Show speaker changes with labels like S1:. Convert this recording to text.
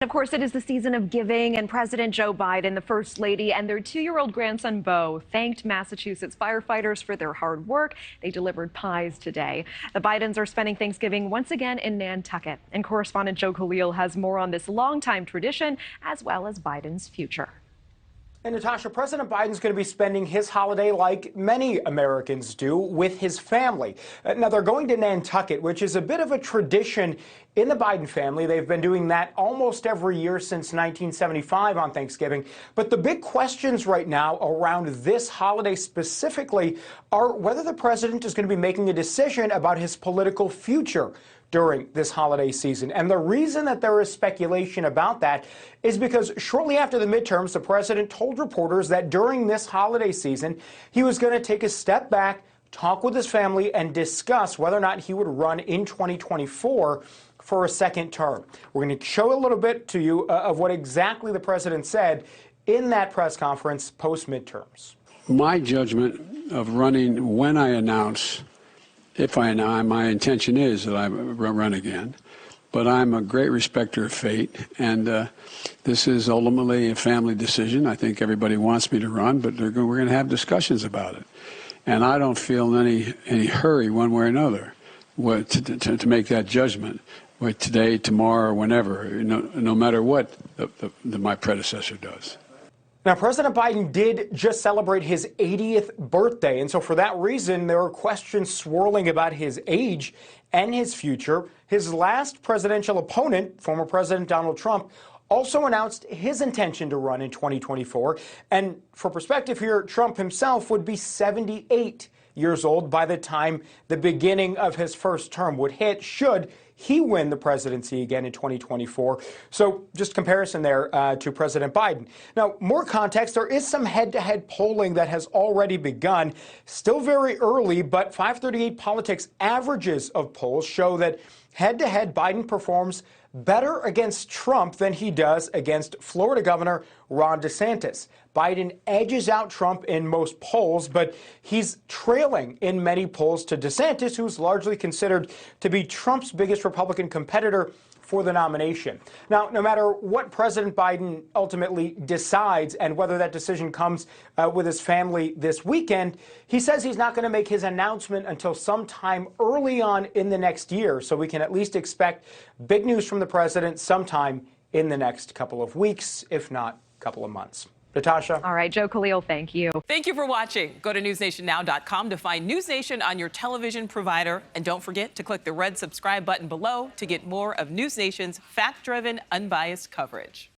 S1: Of course, it is the season of giving, and President Joe Biden, the First Lady, and their 2-year-old grandson, Beau, thanked Massachusetts firefighters for their hard work. They delivered pies today. The Bidens are spending Thanksgiving once again in Nantucket. And correspondent Joe Khalil has more on this longtime tradition, as well as Biden's future.
S2: And Natasha, President Biden's going to be spending his holiday like many Americans do with his family. Now, they're going to Nantucket, which is a bit of a tradition in the Biden family. They've been doing that almost every year since 1975 on Thanksgiving. But the big questions right now around this holiday specifically are whether the president is going to be making a decision about his political future during this holiday season. And the reason that there is speculation about that is because shortly after the midterms, the president told reporters that during this holiday season, he was going to take a step back, talk with his family, and discuss whether or not he would run in 2024 for a second term. We're going to show a little bit to you of what exactly the president said in that press conference post-midterms.
S3: My judgment of running when I announce, if I announce, my intention is that I run again, but I'm a great respecter of fate, and this is ultimately a family decision. I think everybody wants me to run, but we're going to have discussions about it. And I don't feel in any hurry one way or another to make that judgment. Today, tomorrow, or whenever, no matter what my predecessor does.
S2: Now, President Biden did just celebrate his 80th birthday, and so for that reason, there are questions swirling about his age and his future. His last presidential opponent, former President Donald Trump, also announced his intention to run in 2024. And for perspective here, Trump himself would be 78 years old by the time the beginning of his first term would hit, should he win the presidency again in 2024. So just comparison there to President Biden. Now, more context, there is some head-to-head polling that has already begun. Still very early, but 538 Politics averages of polls show that head-to-head Biden performs better against Trump than he does against Florida Governor Ron DeSantis. Biden edges out Trump in most polls, but he's trailing in many polls to DeSantis, who's largely considered to be Trump's biggest Republican competitor for the nomination. Now, no matter what President Biden ultimately decides and whether that decision comes with his family this weekend, he says he's not going to make his announcement until sometime early on in the next year. So we can at least expect big news from the president sometime in the next couple of weeks, if not couple of months. Natasha.
S1: All right, Joe Khalil, thank you.
S4: Thank you for watching. Go to newsnationnow.com to find NewsNation on your television provider. And don't forget to click the red subscribe button below to get more of NewsNation's fact-driven, unbiased coverage.